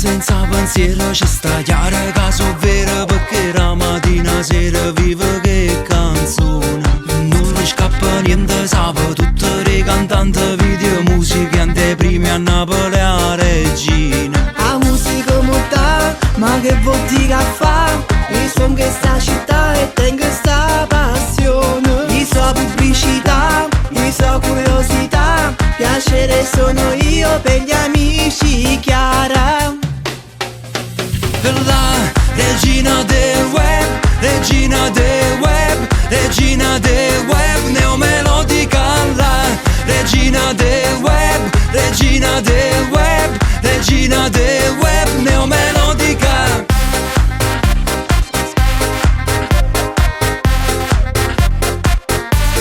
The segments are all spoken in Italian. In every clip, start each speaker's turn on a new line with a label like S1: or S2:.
S1: Senza pensiero ci sta chiaro che so vero, perché la mattina sera vivo che canzone. Non gli scappa niente, sape tutte le cantanti, video, musica, anteprime a Napoli a Regina.
S2: La musica muta, ma che vuol dire che fa? Io sono questa città e tengo questa passione. Io so pubblicità, io so curiosità, piacere sono io per gli amici, Chiara.
S1: La regina del web, regina del web, regina del web, neomelodica. La regina del web, regina del web, regina del web, neomelodica.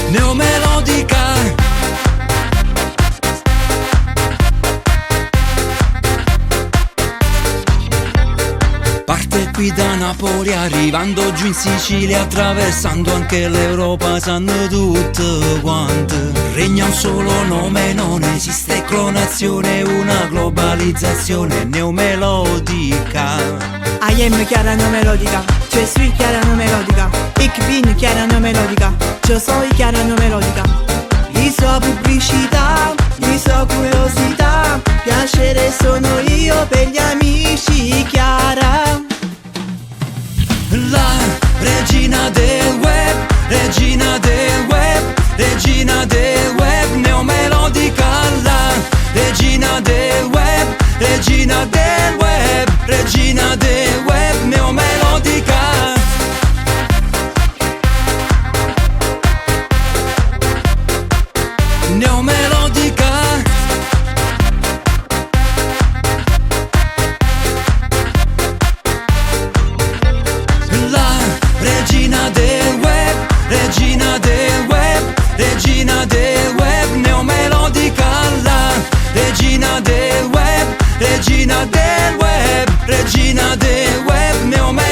S1: Neomelodica. Parte qui da Napoli arrivando giù in Sicilia, attraversando anche l'Europa, sanno tutte quante. Regna un solo nome, non esiste clonazione, una globalizzazione neomelodica.
S2: I am Chiara neomelodica, je suis Chiara neomelodica, ik bin Chiara neomelodica, je soy Chiara neomelodica. Io so pubblicità, io so curiosità, piacere sono io per gli amici, Chiara.
S1: La regina del web, regina del web, regina del web, neomelodica. La regina del web, regina del web, regina del web, neomelodica. Neomelodica. La regina del web, regina del web, regina del web, neomelodica. La regina del web, regina del web, regina del web, neomelodica.